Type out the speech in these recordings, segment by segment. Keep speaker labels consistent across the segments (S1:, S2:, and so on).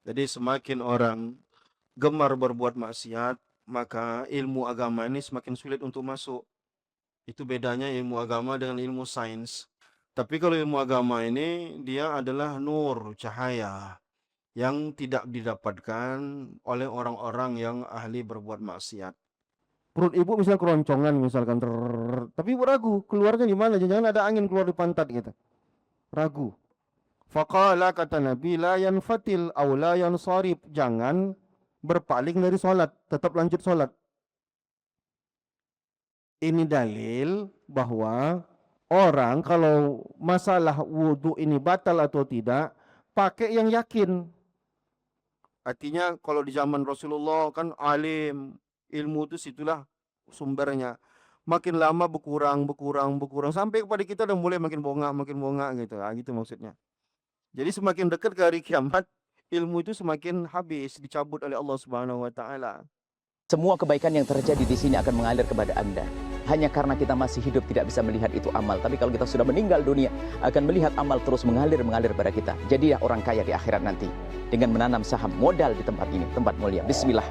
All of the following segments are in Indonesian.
S1: Jadi semakin orang gemar berbuat maksiat, maka ilmu agama ini semakin sulit untuk masuk. Itu bedanya ilmu agama dengan ilmu sains. Tapi kalau ilmu agama ini dia adalah nur, cahaya yang tidak didapatkan oleh orang-orang yang ahli berbuat maksiat. Perut ibu misal keroncongan misalkan, tapi ibu ragu keluarnya di mana, jangan ada angin keluar di pantat gitu. Ragu. Faqala, kata Nabi, la yanfatil aw la yansarif, jangan berpaling dari sholat, tetap lanjut sholat. Ini dalil bahwa orang kalau masalah wudhu ini batal atau tidak, pakai yang yakin. Artinya kalau di zaman Rasulullah kan alim, ilmu itu situlah sumbernya. Makin lama berkurang sampai kepada kita udah mulai makin bongak gitu. Ah, gitu maksudnya. Jadi semakin dekat ke hari kiamat, ilmu itu semakin habis, dicabut oleh Allah Subhanahu wa taala.
S2: Semua kebaikan yang terjadi di sini akan mengalir kepada Anda. Hanya karena kita masih hidup tidak bisa melihat itu amal. Tapi kalau kita sudah meninggal dunia, akan melihat amal terus mengalir pada kita. Jadilah orang kaya di akhirat nanti. Dengan menanam saham modal di tempat ini, tempat mulia. Bismillah.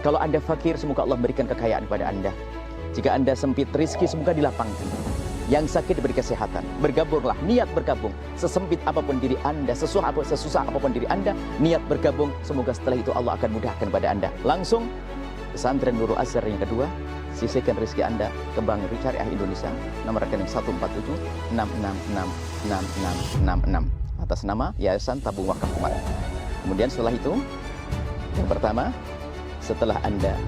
S2: Kalau Anda fakir, semoga Allah berikan kekayaan kepada Anda. Jika Anda sempit rezeki, semoga dilapangkan. Yang sakit diberi kesehatan. Bergabunglah, niat bergabung. Sesempit apapun diri Anda, sesusah apapun diri Anda, niat bergabung. Semoga setelah itu Allah akan mudahkan pada Anda. Langsung Pesantren Nurul Azhar yang kedua, sisihkan rezeki Anda ke Bank Syariah Indonesia, nomor rekening 147-666-6666 atas nama Yayasan Tabung Wakaf Umat. Kemudian setelah itu, yang pertama, setelah Anda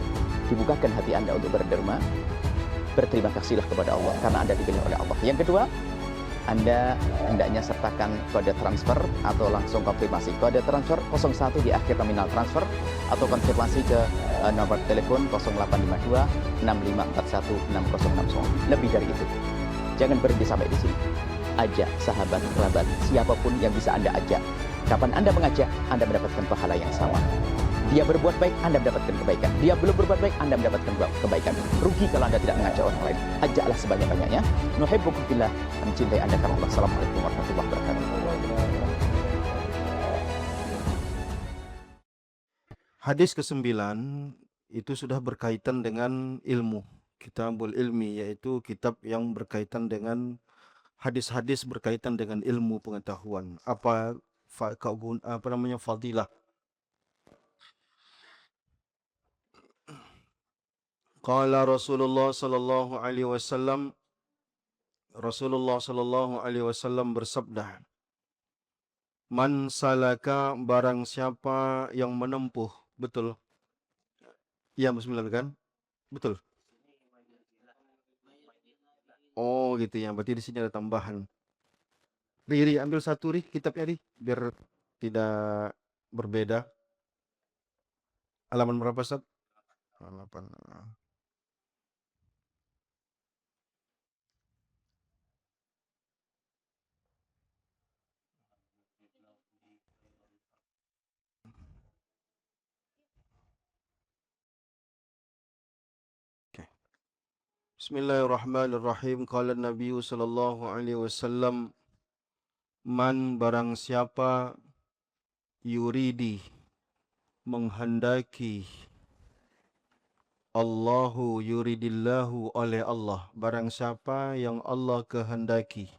S2: dibukakan hati Anda untuk berderma, berterima kasihlah kepada Allah karena Anda dipilih oleh Allah. Yang kedua, Anda hendaknya sertakan kode transfer atau langsung konfirmasi. Kode transfer 01 di akhir nominal transfer atau konfirmasi ke nomor telepon 0852 6541 6060. Lebih dari itu. Jangan berhenti sampai di sini. Ajak sahabat, kerabat, siapapun yang bisa Anda ajak. Kapan Anda mengajak, Anda mendapatkan pahala yang sama. Dia berbuat baik, Anda mendapatkan kebaikan. Dia belum berbuat baik, Anda mendapatkan kebaikan. Rugi kalau Anda tidak mengajak orang lain. Ajaklah sebanyak-banyaknya. Nuhibbukum fillah, mencintai Anda karena Allah. Assalamualaikum warahmatullahi wabarakatuh.
S1: Hadis ke-9 itu sudah berkaitan dengan ilmu. Kitabul Ilmi, yaitu kitab yang berkaitan dengan hadis-hadis berkaitan dengan ilmu pengetahuan. Apa namanya, fadilah. Qala Rasulullah sallallahu alaihi wasallam, Rasulullah sallallahu alaihi wasallam bersabda, man salaka, barang siapa yang menempuh. Betul. Ya, bismillah kan? Betul. Oh, gitu ya. Berarti di sini ada tambahan. Ri, ambil satu Ri, kitabnya Ri, biar tidak berbeda. Halaman berapa, Ustaz? Halaman. Okay. Bismillahirrahmanirrahim. Qala Nabi sallallahu alaihi wasallam, man, barang siapa, yuridi, menghendaki, Allahu yuridillahu, oleh Allah, barang siapa yang Allah kehendaki,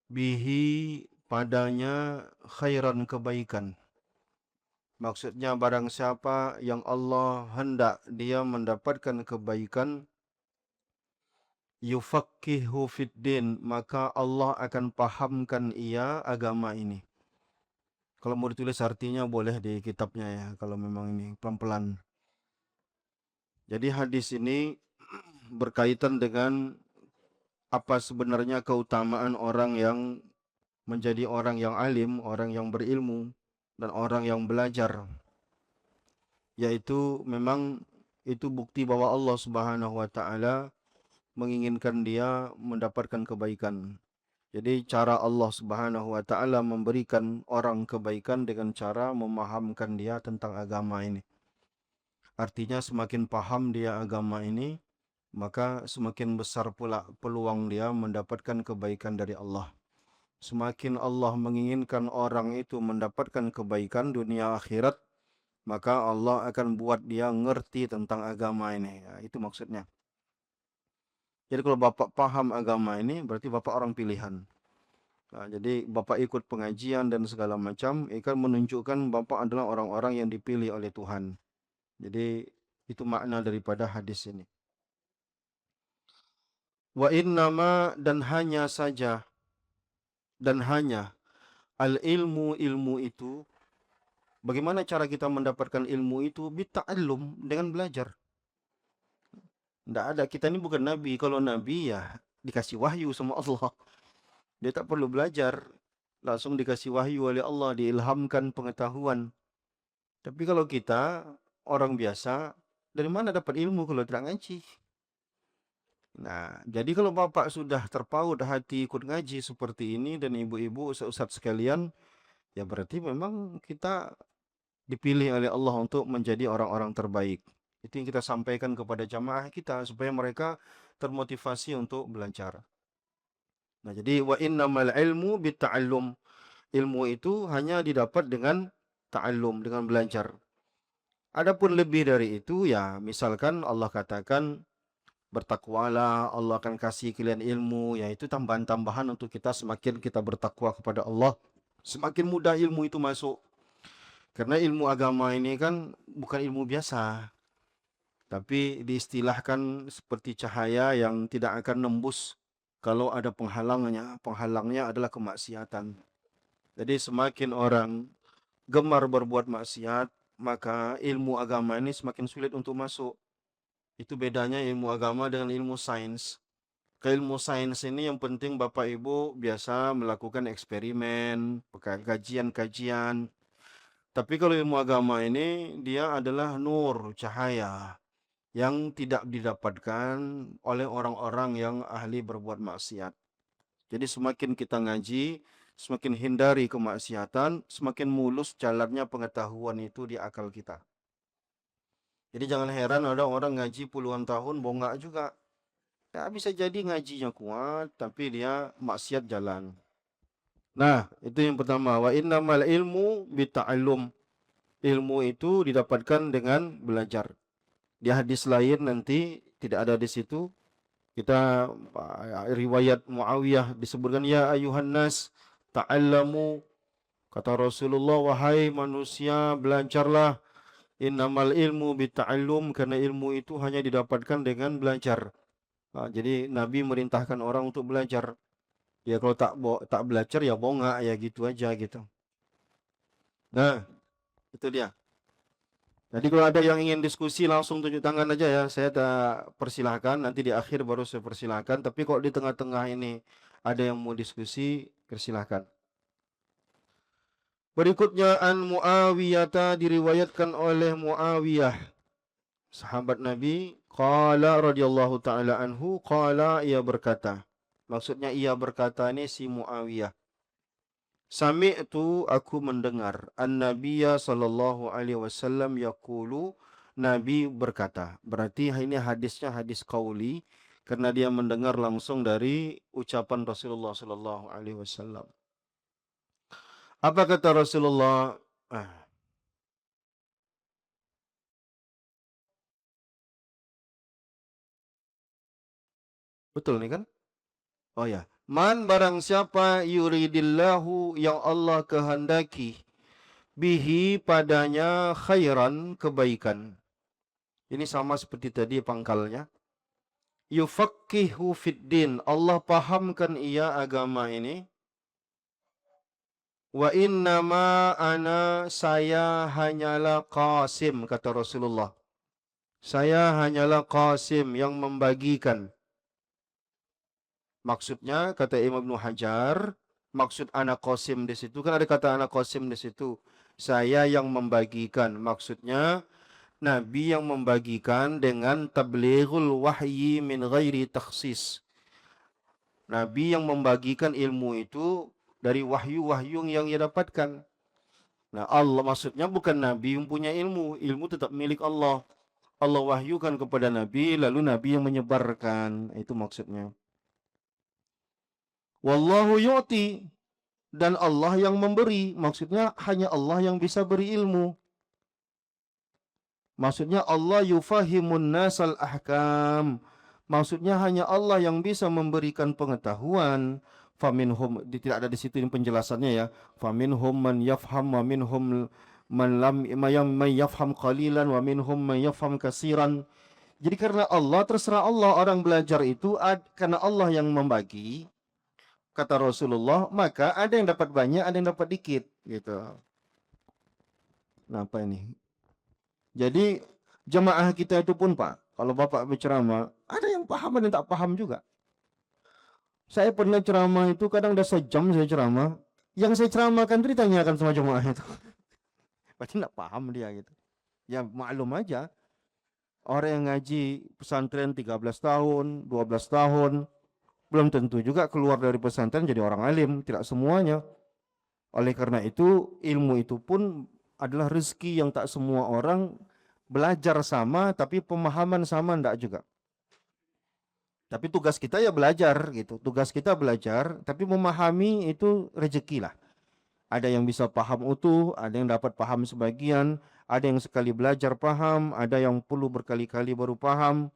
S1: bihi, padanya, khairan, kebaikan. Maksudnya barang siapa yang Allah hendak dia mendapatkan kebaikan, yufaqqihu fid din, maka Allah akan pahamkan ia agama ini. Kalau mau ditulis artinya boleh di kitabnya ya, kalau memang ini pelan-pelan. Jadi hadis ini berkaitan dengan apa sebenarnya keutamaan orang yang menjadi orang yang alim, orang yang berilmu, dan orang yang belajar. Yaitu memang itu bukti bahwa Allah Subhanahu wa taala menginginkan dia mendapatkan kebaikan. Jadi cara Allah Subhanahu wa taala memberikan orang kebaikan dengan cara memahamkan dia tentang agama ini. Artinya semakin paham dia agama ini, maka semakin besar pula peluang dia mendapatkan kebaikan dari Allah. Semakin Allah menginginkan orang itu mendapatkan kebaikan dunia akhirat, maka Allah akan buat dia ngerti tentang agama ini. Ya, itu maksudnya. Jadi kalau Bapak paham agama ini, berarti Bapak orang pilihan. Nah, jadi Bapak ikut pengajian dan segala macam, akan menunjukkan Bapak adalah orang-orang yang dipilih oleh Tuhan. Jadi itu makna daripada hadis ini. Wa innama dan hanya saja dan hanya al ilmu itu, bagaimana cara kita mendapatkan ilmu itu? Bita'allum, dengan belajar. Tidak ada, kita ini bukan nabi. Kalau nabi ya dikasih wahyu sama Allah. Dia tak perlu belajar, langsung dikasih wahyu oleh Allah, diilhamkan pengetahuan. Tapi kalau kita orang biasa, dari mana dapat ilmu kalau tidak ngaji? Nah, jadi kalau Bapak sudah terpaut hati ikut ngaji seperti ini, dan ibu-ibu, ustaz-ustaz sekalian, ya berarti memang kita dipilih oleh Allah untuk menjadi orang-orang terbaik. Itu yang kita sampaikan kepada jamaah kita, supaya mereka termotivasi untuk belajar. Nah, jadi wa innamal ilmu bitta'allum. Ilmu itu hanya didapat dengan ta'allum, dengan belajar. Adapun lebih dari itu, ya misalkan Allah katakan bertakwalah, Allah akan kasih kalian ilmu, yaitu tambahan-tambahan untuk kita, semakin kita bertakwa kepada Allah, semakin mudah ilmu itu masuk. Karena ilmu agama ini kan bukan ilmu biasa, tapi diistilahkan seperti cahaya yang tidak akan nembus kalau ada penghalangnya. Penghalangnya adalah kemaksiatan. Jadi semakin orang gemar berbuat maksiat, maka ilmu agama ini semakin sulit untuk masuk. Itu bedanya ilmu agama dengan ilmu sains. Ke ilmu sains ini yang penting Bapak Ibu biasa melakukan eksperimen, kajian-kajian. Tapi kalau ilmu agama ini, dia adalah nur, cahaya, yang tidak didapatkan oleh orang-orang yang ahli berbuat maksiat. Jadi semakin kita ngaji, semakin hindari kemaksiatan, semakin mulus jalannya pengetahuan itu di akal kita. Jadi jangan heran ada orang ngaji puluhan tahun bongak juga. Ya bisa jadi ngajinya kuat, tapi dia maksiat jalan. Nah, itu yang pertama. Wa innamal ilmu bita'allum. Ilmu itu didapatkan dengan belajar. Di hadis lain nanti tidak ada di situ. Kita riwayat Muawiyah disebutkan, ya ayuhan nas ta'allamu. Kata Rasulullah, wahai manusia, belajarlah. Innamal ilmu bita'allum, karena ilmu itu hanya didapatkan dengan belajar. Jadi Nabi merintahkan orang untuk belajar. Ya kalau tak belajar ya bongak, ya gitu aja gitu. Nah, itu dia. Jadi kalau ada yang ingin diskusi langsung tunjuk tangan aja ya. Saya tak persilahkan, nanti di akhir baru saya persilahkan. Tapi kalau di tengah-tengah ini ada yang mau diskusi, persilahkan. Berikutnya an Muawiyah, diriwayatkan oleh Muawiyah, sahabat Nabi, qala radhiyallahu taala anhu, qala, ia berkata. Maksudnya ia berkata ini si Muawiyah. Sami'tu, aku mendengar, an-nabiyya sallallahu alaihi wasallam yaqulu, Nabi berkata. Berarti ini hadisnya hadis qauli, karena dia mendengar langsung dari ucapan Rasulullah sallallahu alaihi wasallam. Apa kata Rasulullah? Betul nih kan? Oh ya. Man, barang siapa yuridillahu, yang Allah kehendaki, bihi padanya khairan, kebaikan. Ini sama seperti tadi pangkalnya. Yufaqihu fiddin, Allah pahamkan ia agama ini. Wa innama ana, saya hanyalah qasim, kata Rasulullah. Saya hanyalah qasim, yang membagikan. Maksudnya, kata Imam Ibnu Hajar, maksud anak qasim di situ, kan ada kata anak qasim di situ. Saya yang membagikan. Maksudnya, Nabi yang membagikan dengan tablighul wahyi min ghairi takhsis. Nabi yang membagikan ilmu itu dari wahyu-wahyu yang ia dapatkan. Nah, Allah maksudnya bukan Nabi yang punya ilmu. Ilmu tetap milik Allah. Allah wahyukan kepada Nabi, lalu Nabi yang menyebarkan. Itu maksudnya. Wallahu yu'ti. dan Allah yang memberi. Maksudnya hanya Allah yang bisa beri ilmu. Maksudnya Allah yufahimun nasal ahkam. Maksudnya hanya Allah yang bisa memberikan pengetahuan. Faminhum, tidak ada di situ ini penjelasannya ya. Faminhum man yafham wa minhum man lam man yafham qalilan wa minhum man yafham kasiran. Jadi karena Allah, terserah Allah, orang belajar itu karena Allah yang membagi, kata Rasulullah, maka ada yang dapat banyak, ada yang dapat dikit gitu. Nah, apa ini? Jadi jemaah kita itu pun Pak, kalau Bapak berceramah, ada yang paham, ada yang tak paham juga. Saya pernah ceramah itu kadang udah sejam saya ceramah, yang saya ceramahkan itu ditanyakan sama jemaah itu. Pasti nggak paham dia gitu. Ya maklum aja, orang yang ngaji pesantren 13 tahun, 12 tahun, belum tentu juga keluar dari pesantren jadi orang alim, tidak semuanya. Oleh karena itu, ilmu itu pun adalah rezeki yang tak semua orang belajar sama, tapi pemahaman sama enggak juga. Tapi tugas kita ya belajar gitu. Tugas kita belajar, tapi memahami itu rezeki lah. Ada yang bisa paham utuh, ada yang dapat paham sebagian, ada yang sekali belajar paham, ada yang perlu berkali-kali baru paham.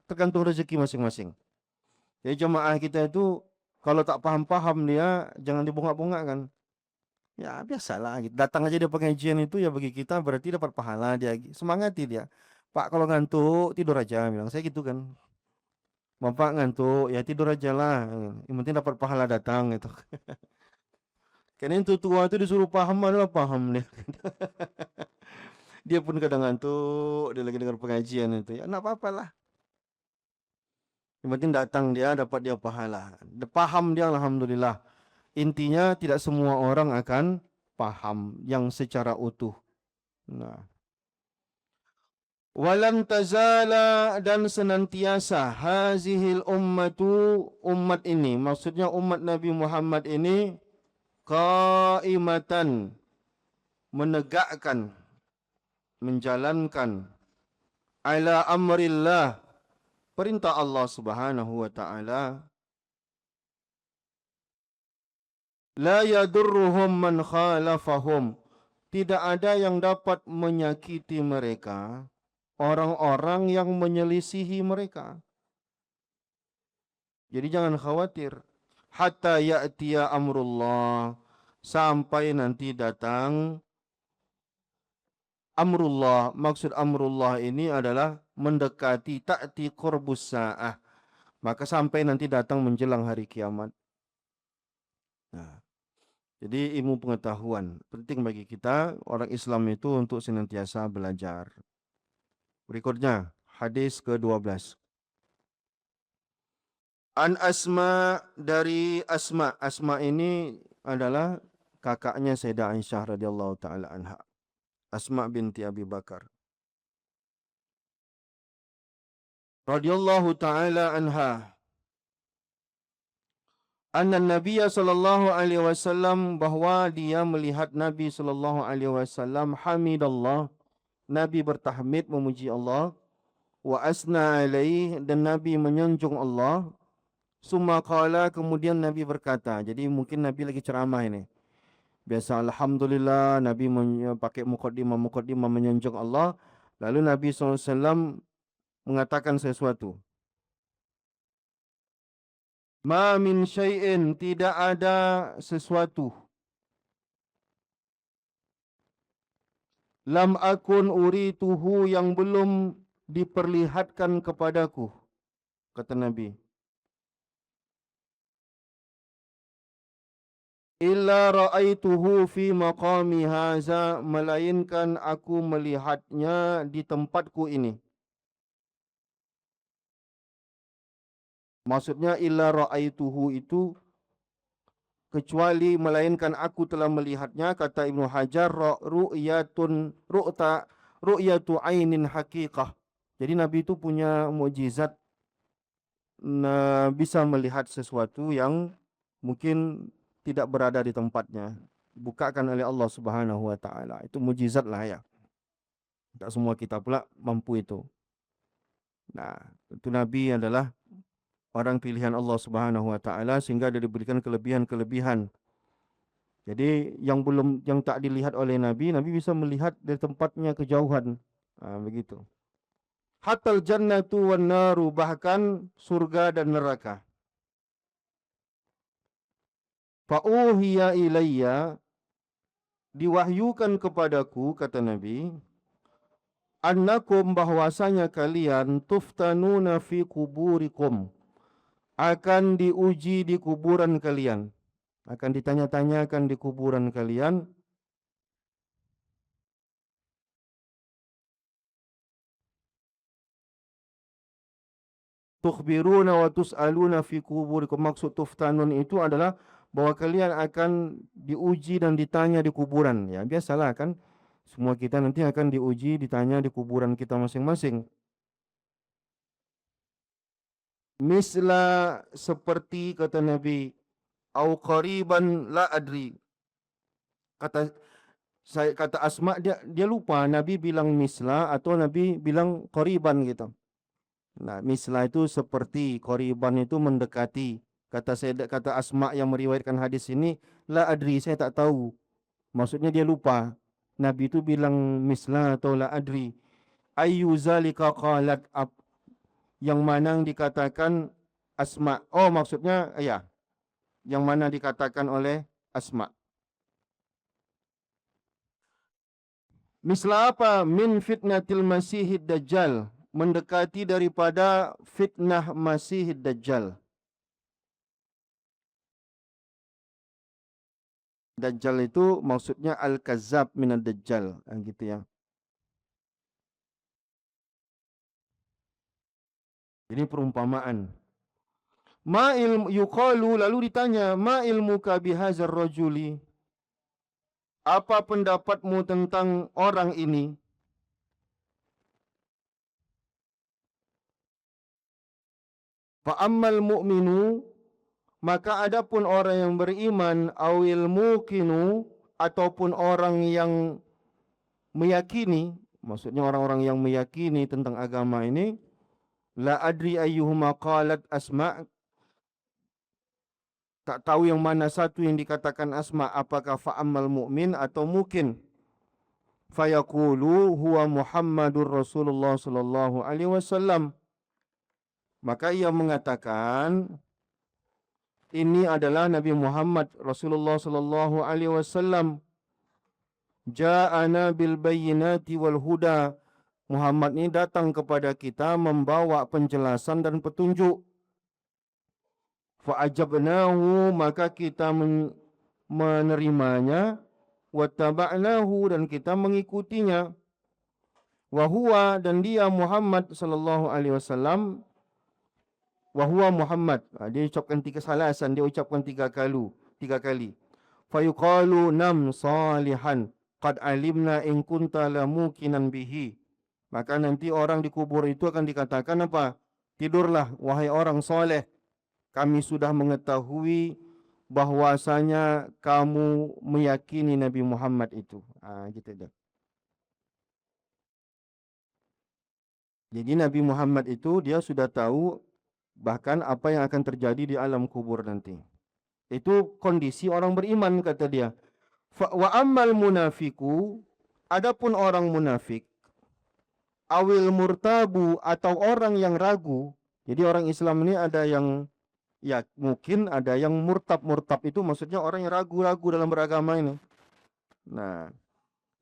S1: Tergantung rezeki masing-masing. Jadi jemaah kita itu kalau tak paham-paham dia jangan dibongkak-bongkak kan. Ya biasalah gitu. Datang aja dia pengajian itu ya bagi kita berarti dapat pahala dia. Semangati dia. Pak kalau ngantuk tidur aja bilang saya gitu kan. Bapak ngantuk ya tidur aja lah. Yang penting dapat pahala datang gitu. Karena itu tua itu disuruh paham adalah paham dia. Dia pun kadang ngantuk, dia lagi dengar pengajian itu. Ya enggak apa-apa lah. Yang penting datang dia dapat dia pahala. Paham dia alhamdulillah. Intinya tidak semua orang akan paham yang secara utuh. Nah, walan tazala dan senantiasa hazihil ummatu umat ini, maksudnya umat Nabi Muhammad ini qaimatan menegakkan, menjalankan ala amrillah perintah Allah Subhanahu wa taala. La yadurruhum man khalafahum. Tidak ada yang dapat menyakiti mereka, orang-orang yang menyelisihi mereka. Jadi jangan khawatir. Hatta ya'tiya amrullah. Sampai nanti datang amrullah. Maksud amrullah ini adalah mendekati ta'ti qurbus sa'ah. Maka sampai nanti datang menjelang hari kiamat. Nah, jadi ilmu pengetahuan penting bagi kita orang Islam itu untuk senantiasa belajar. Berikutnya hadis ke-12. An Asma dari Asma. Asma ini adalah kakaknya Sayyidah Aisyah radhiyallahu taala anha. Asma binti Abi Bakar radhiyallahu taala anha. Anna Nabiya sallallahu alaihi wasallam bahwa dia melihat Nabi sallallahu alaihi wasallam hamidallah. Nabi bertahmid memuji Allah wa asna alaih dan Nabi menyanjung Allah. Summa qala kemudian Nabi berkata. Jadi mungkin Nabi lagi ceramah ini. Biasa alhamdulillah Nabi pakai muqaddimah menyanjung Allah. Lalu Nabi SAW mengatakan sesuatu. Ma min syai'in tidak ada sesuatu. Lam akun urituhu yang belum diperlihatkan kepadaku. Kata Nabi. Illa ra'aituhu fi maqami haza, melainkan aku melihatnya di tempatku ini. Maksudnya illa ra'aituhu itu kecuali melainkan aku telah melihatnya, kata Ibnu Hajar, ru'yatu ainin haqiqah. Jadi Nabi itu punya mukjizat bisa melihat sesuatu yang mungkin tidak berada di tempatnya, dibukakan oleh Allah Subhanahu wa taala. Itu mukjizat lah ya. Tak semua kita pula mampu itu. Nah, itu Nabi adalah orang pilihan Allah Subhanahu wa taala sehingga dia diberikan kelebihan-kelebihan Jadi yang tak dilihat oleh Nabi, Nabi bisa melihat dari tempatnya kejauhan. Begitu. Hatal jannatu wan naru, bahkan surga dan neraka. Fa'uhiya ilayya, diwahyukan kepadaku, kata Nabi, annakum, bahwasanya kalian, tuftanuna fi kuburikum, akan diuji di kuburan kalian, akan ditanya-tanyakan di kuburan kalian. Tukhbiruna wa tus'aluna fi kuburikum, maksud tuftanun itu adalah bahwa kalian akan diuji dan ditanya di kuburan. Ya, biasalah kan, semua kita nanti akan diuji, ditanya di kuburan kita masing-masing. Misla, seperti, kata Nabi, au qariban la adri. Kata Asma, dia lupa Nabi bilang misla atau Nabi bilang qariban gitu. Nah, misla itu seperti, qariban itu mendekati. Kata Asma yang meriwayatkan hadis ini, la adri, saya tak tahu. Maksudnya dia lupa. Nabi itu bilang misla atau la adri. Ayyu zalika qalat, yang mana yang dikatakan Asma. Oh, maksudnya ya, yang mana dikatakan oleh Asma. Misla apa? Min fitnatil masihid dajjal, mendekati daripada fitnah masihid dajjal. Dajjal itu maksudnya al-kazzab minad dajjal, gitu ya. Ini perumpamaan. Ma ilmu yuqalu, lalu ditanya, ma ilmuka bihadzal rajuli? Apa pendapatmu tentang orang ini? Fa ammal mu'minu, maka adapun orang yang beriman, awil muqinu, ataupun orang yang meyakini, maksudnya orang-orang yang meyakini tentang agama ini, la adri ayyuhuma qalat Asma, tak tahu yang mana satu yang dikatakan Asma, apakah fa'ammal mu'min atau mungkin. Fayaqulu huwa Muhammadur Rasulullah sallallahu alaihi wasallam. Maka ia mengatakan, ini adalah Nabi Muhammad Rasulullah sallallahu alaihi wasallam. Ja'ana bil bayyinati wal huda. Muhammad ini datang kepada kita membawa penjelasan dan petunjuk. Fa'ajabnahu, maka kita menerimanya. Wattaba'nahu, dan kita mengikutinya. Wahuwa, dan dia Muhammad sallallahu alaihi wasallam. Wahuwa Muhammad. Dia ucapkan tiga salasan, dia ucapkan tiga kali. Fayuqalu nam salihan qad alimna in kunta lamukinan bihi. Maka nanti orang di kubur itu akan dikatakan apa? Tidurlah wahai orang soleh, kami sudah mengetahui bahwasanya kamu meyakini Nabi Muhammad itu. Gitu dah. Jadi Nabi Muhammad itu dia sudah tahu bahkan apa yang akan terjadi di alam kubur nanti. Itu kondisi orang beriman, kata dia. Wa ammal munafiku, adapun orang munafik, awil murtabu, atau orang yang ragu. Jadi orang Islam ini ada yang, ya mungkin ada yang murtab. Murtab itu maksudnya orang yang ragu-ragu dalam beragama ini. Nah,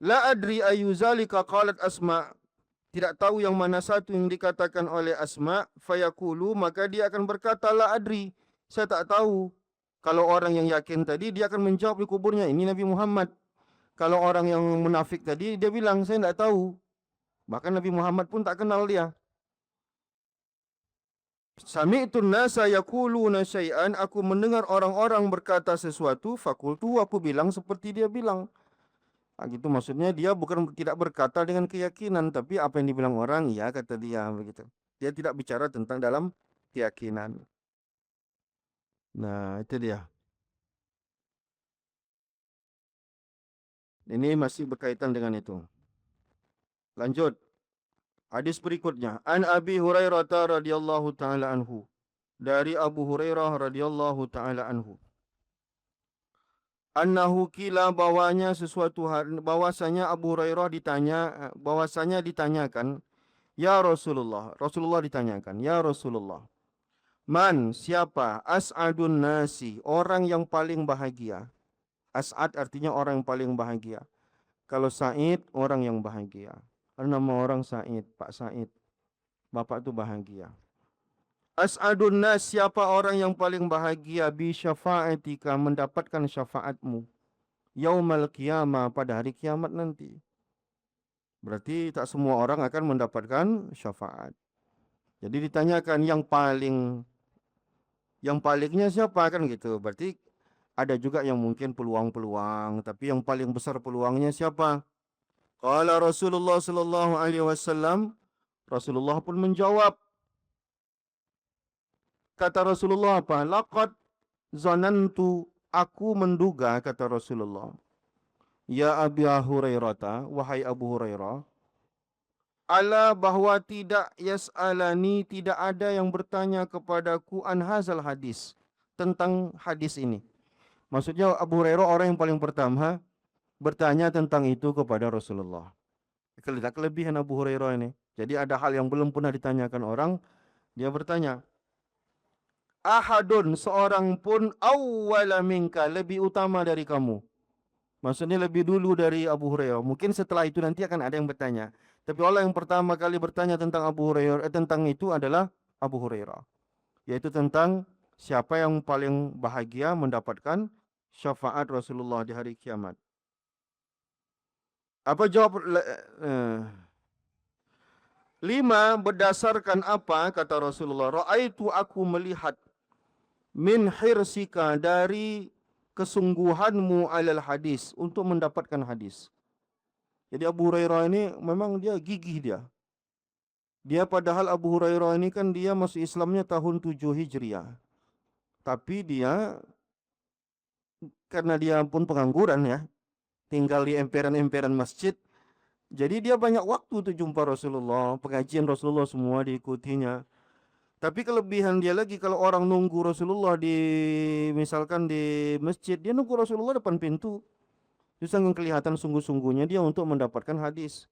S1: la adri ayyuzalika qalat Asma, tidak tahu yang mana satu yang dikatakan oleh Asma. Fayaqulu, maka dia akan berkata, la adri, saya tak tahu. Kalau orang yang yakin tadi, dia akan menjawab di kuburnya, ini Nabi Muhammad. Kalau orang yang munafik tadi, dia bilang, saya tak tahu. Bahkan Nabi Muhammad pun tak kenal dia. Sami'tun nasa yaquluna syai'an, aku mendengar orang-orang berkata sesuatu, fakultu, aku bilang seperti dia bilang. Gitu maksudnya dia bukan tidak berkata dengan keyakinan, tapi apa yang dibilang orang, ya kata dia begitu. Dia tidak bicara tentang dalam keyakinan. Nah, itu dia. Ini masih berkaitan dengan itu. Lanjut. Hadis berikutnya, an Abi Hurairah radhiyallahu taala anhu. Dari Abu Hurairah radhiyallahu taala anhu. annahu kila bahwasanya Abu Hurairah ditanyakan, ya Rasulullah, Rasulullah ditanyakan, ya Rasulullah, man, siapa as'adun nasi, orang yang paling bahagia. As'ad artinya orang yang paling bahagia. Kalau Said, orang yang bahagia. Nama orang Said, Pak Said. Bapak itu bahagia. As'adun nas, siapa orang yang paling bahagia bi syafa'atika, mendapatkan syafaatmu yaumal qiyamah, pada hari kiamat nanti. Berarti tak semua orang akan mendapatkan syafaat. Jadi ditanyakan yang palingnya siapa kan gitu. Berarti ada juga yang mungkin peluang-peluang, tapi yang paling besar peluangnya siapa? Qala Rasulullah sallallahu alaihi wasallam, Rasulullah pun menjawab. Kata Rasulullah apa? Laqad zanantu, aku menduga, kata Rasulullah. Ya Abi Hurairah, wahai Abu Hurairah, ala bahwa tidak yas'alani, tidak ada yang bertanya kepadaku an hazal hadis, tentang hadis ini. Maksudnya Abu Hurairah orang yang paling pertama bertanya tentang itu kepada Rasulullah. Kelebihan Abu Hurairah ini. Jadi ada hal yang belum pernah ditanyakan orang, dia bertanya. Ahadun, seorang pun, awwala minka, lebih utama dari kamu. Maksudnya lebih dulu dari Abu Hurairah. Mungkin setelah itu nanti akan ada yang bertanya. Tapi Allah yang pertama kali bertanya tentang Abu Hurairah, tentang itu adalah Abu Hurairah. Yaitu tentang siapa yang paling bahagia mendapatkan syafaat Rasulullah di hari kiamat. Apa jawab? 5, berdasarkan apa, kata Rasulullah, ra'aitu, aku melihat, min hirsika, dari kesungguhanmu alal hadis, untuk mendapatkan hadis. Jadi Abu Hurairah ini memang dia gigih dia. Dia padahal Abu Hurairah ini kan dia masuk Islamnya tahun 7 Hijriah. Tapi dia, karena dia pun pengangguran ya, tinggal di emperan-emperan masjid, jadi dia banyak waktu tuh jumpa Rasulullah, pengajian Rasulullah semua diikutinya. Tapi kelebihan dia lagi, kalau orang nunggu Rasulullah misalkan di masjid, dia nunggu Rasulullah depan pintu. Itu sangat kelihatan sungguh-sungguhnya dia untuk mendapatkan hadis.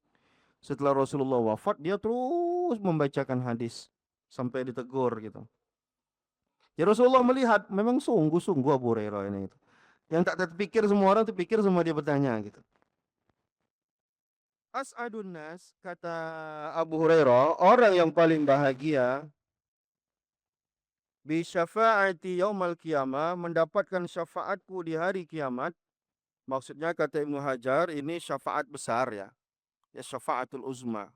S1: Setelah Rasulullah wafat, dia terus membacakan hadis sampai ditegur gitu. Ya Rasulullah melihat, memang sungguh-sungguh Abu Hurairah ini. Yang tak terpikir semua orang terpikir semua dia bertanya gitu. As'adun nas, kata Abu Hurairah, orang yang paling bahagia bi syafa'ati yaumal qiyamah, mendapatkan syafaatku di hari kiamat. Maksudnya kata Ibnu Hajar, ini syafaat besar ya. Ya, syafaatul uzma.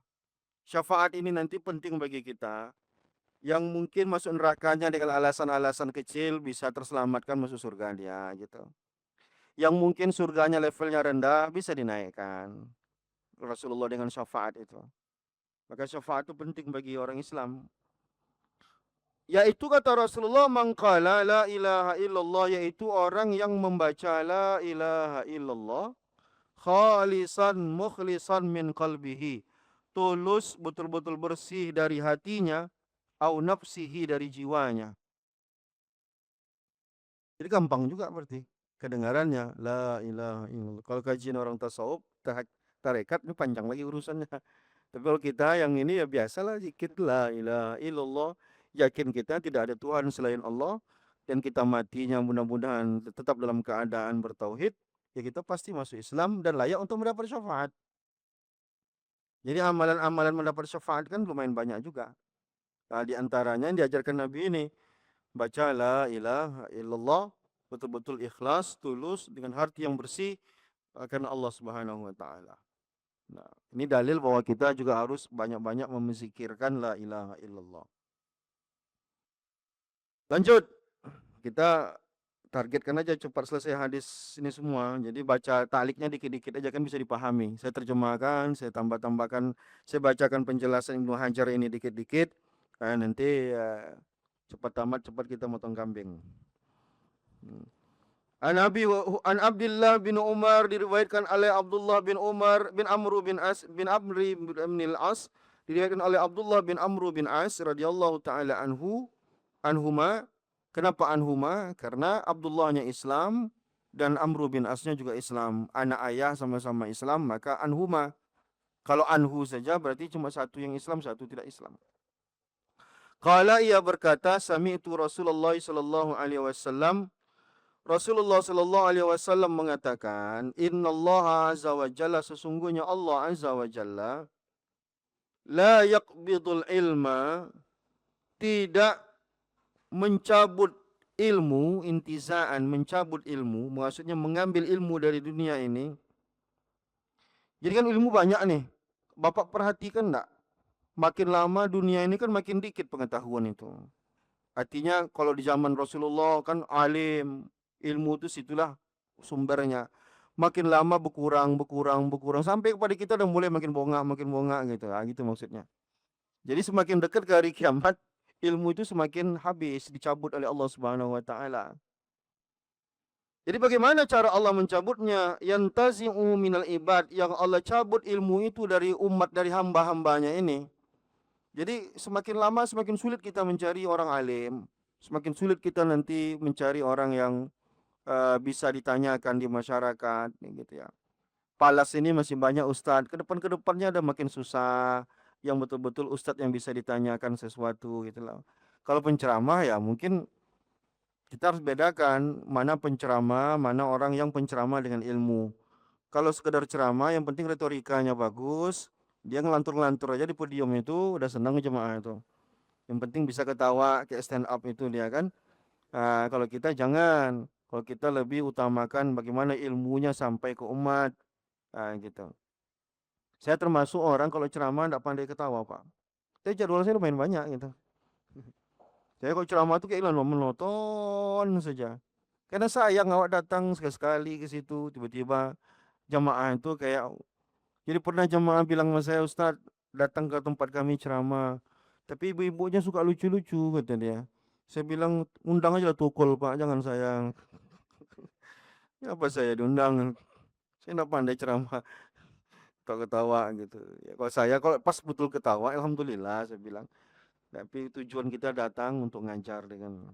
S1: Syafaat ini nanti penting bagi kita. Yang mungkin masuk nerakanya dengan alasan-alasan kecil bisa terselamatkan masuk surga dia gitu. Yang mungkin surganya levelnya rendah bisa dinaikkan Rasulullah dengan syafaat itu. Maka syafaat itu penting bagi orang Islam. Yaitu kata Rasulullah, mangqala la ilaha illallah, yaitu orang yang membaca la ilaha illallah khalisan mukhlisan min qalbihi, tulus betul-betul bersih dari hatinya, au nafsihi, dari jiwanya. Jadi gampang juga berarti kedengarannya la ilaha illallah. Kalau kajian orang tasawuf, tarekat ini panjang lagi urusannya. Tapi kalau kita yang ini ya biasalah dikit, la ilaha illallah, yakin kita tidak ada Tuhan selain Allah, dan kita matinya mudah-mudahan tetap dalam keadaan bertauhid, ya kita pasti masuk Islam dan layak untuk mendapat syafaat. Jadi amalan-amalan mendapat syafaat kan lumayan banyak juga. Nah, di antaranya yang diajarkan Nabi ini, baca la ilaha illallah, betul-betul ikhlas, tulus, dengan hati yang bersih karena Allah Subhanahu wa taala. Nah, ini dalil bahwa kita juga harus banyak-banyak memzikirkan la ilaha illallah. Lanjut. Kita targetkan aja cepat selesai hadis ini semua. Jadi baca ta'liqnya dikit-dikit aja kan bisa dipahami. Saya terjemahkan, saya tambah-tambahkan, saya bacakan penjelasan Ibnu Hajar ini dikit-dikit. Nanti cepat tamat, cepat kita motong kambing. An Abdullah bin Umar, diriwayatkan oleh Abdullah bin Umar bin Amr bin Amri bin al-As, diriwayatkan oleh Abdullah bin Amr bin As radhiyallahu taala anhuma. Kenapa anhuma? Karena Abdullahnya Islam, dan Amru bin Asnya juga Islam. Anak ayah sama-sama Islam, maka anhuma. Kalau anhu saja berarti cuma satu yang Islam, satu tidak Islam. Qala ia berkata, sami'tu Rasulullah sallallahu alaihi wasallam. Rasulullah sallallahu alaihi wasallam mengatakan, innallaha azza wa jalla, sesungguhnya Allah azza wa jalla, la yaqbidul ilma, tidak mencabut ilmu, intizaan, mencabut ilmu, maksudnya mengambil ilmu dari dunia ini. Jadi kan ilmu banyak nih. Bapak perhatikan enggak? Makin lama dunia ini kan makin dikit pengetahuan itu. Artinya kalau di zaman Rasulullah kan alim, ilmu itu situlah sumbernya. Makin lama berkurang sampai kepada kita udah mulai makin bongak gitu. Gitu maksudnya. Jadi semakin dekat ke hari kiamat, ilmu itu semakin habis, dicabut oleh Allah Subhanahu wa taala. Jadi bagaimana cara Allah mencabutnya? Yantazi'u minal ibad, yang Allah cabut ilmu itu dari umat, dari hamba-hambanya ini. Jadi semakin lama semakin sulit kita mencari orang alim, semakin sulit kita nanti mencari orang yang bisa ditanyakan di masyarakat, gitu ya. Palas ini masih banyak ustadz, ke depannya ada makin susah yang betul-betul ustadz yang bisa ditanyakan sesuatu gitu loh. Kalau penceramah ya mungkin kita harus bedakan mana penceramah, mana orang yang penceramah dengan ilmu. Kalau sekedar ceramah yang penting retorikanya bagus, dia ngelantur-ngelantur aja di podium itu udah senang jemaah itu. Yang penting bisa ketawa kayak stand up itu dia kan. Nah, kalau kita jangan, kalau kita lebih utamakan bagaimana ilmunya sampai ke umat. Nah, gitu. Saya termasuk orang kalau ceramah tidak pandai ketawa, Pak. Tapi jadwal saya lumayan banyak gitu. Saya kalau ceramah itu kayak monoton saja. Karena sayang awak datang sekali-sekali ke situ, tiba-tiba jamaah itu kayak, jadi pernah jamaah bilang sama saya, Ustaz, datang ke tempat kami ceramah, tapi ibu-ibunya suka lucu-lucu, kata dia. Saya bilang, undang aja lah tukul, Pak, jangan sayang. Apa saya diundang? Saya tidak pandai ceramah, ketawa gitu. Ya, kalau pas betul ketawa, alhamdulillah, saya bilang. Tapi tujuan kita datang untuk ngajar dengan.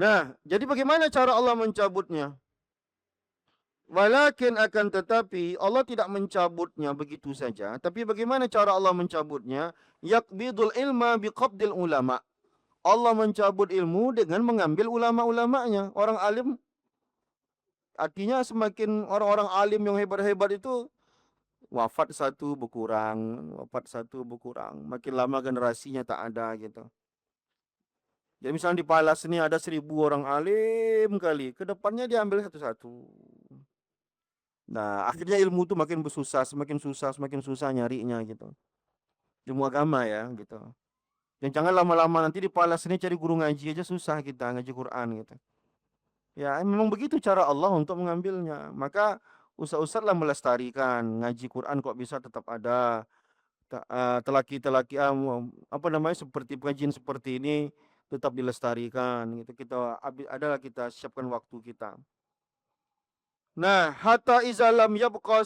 S1: Nah, jadi bagaimana cara Allah mencabutnya? Walakin akan tetapi Allah tidak mencabutnya begitu saja. Tapi bagaimana cara Allah mencabutnya? Yakbidul ilma biqabdil ulama. Allah mencabut ilmu dengan mengambil ulama-ulamanya. Orang alim, artinya semakin orang-orang alim yang hebat-hebat itu wafat satu berkurang. Makin lama generasinya tak ada gitu. Jadi misalnya di Palas ini ada 1.000 orang alim kali, kedepannya diambil satu-satu. Nah, akhirnya ilmu itu semakin susah nyarinya gitu. Ilmu agama ya gitu. Dan jangan lama-lama nanti di Palas ini cari guru ngaji aja susah kita ngaji Quran gitu. Ya, memang begitu cara Allah untuk mengambilnya. Maka ustaz-ustaz lah melestarikan ngaji Quran kok bisa tetap ada. Telaki-telaki apa namanya seperti pengajian seperti ini tetap dilestarikan gitu. Kita siapkan waktu kita. Nah, hatta iza lam yabqa,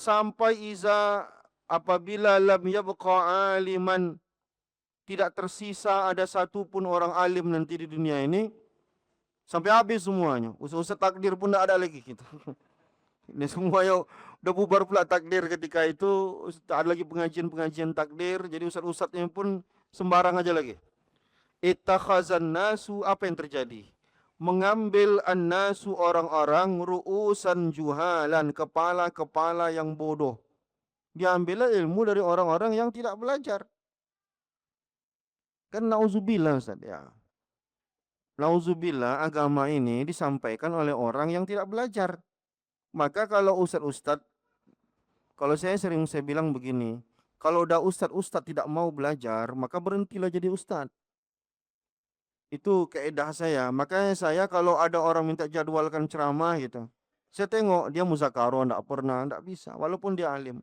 S1: apabila lam yabqa aliman, tidak tersisa ada satu pun orang alim nanti di dunia ini, sampai habis semuanya. Ustaz takdir pun tidak ada lagi gitu. Ini semua ya udah bubar pula takdir ketika itu, tak ada lagi pengajian takdir, jadi ustaz-ustaznya pun sembarang aja lagi. Ittakhazan nasu, apa yang terjadi? Mengambil an-nasu orang-orang, ru'usan juhalan, kepala-kepala yang bodoh. Diambil ilmu dari orang-orang yang tidak belajar. Kan nauzubillah Ustaz ya. Nauzubillah, agama ini disampaikan oleh orang yang tidak belajar. Maka kalau ustaz-ustaz, kalau saya bilang begini, kalau udah ustaz tidak mau belajar, maka berhentilah jadi ustaz. Itu kaidah saya. Makanya saya kalau ada orang minta jadwalkan ceramah gitu, saya tengok dia muzakarah enggak bisa, walaupun dia alim.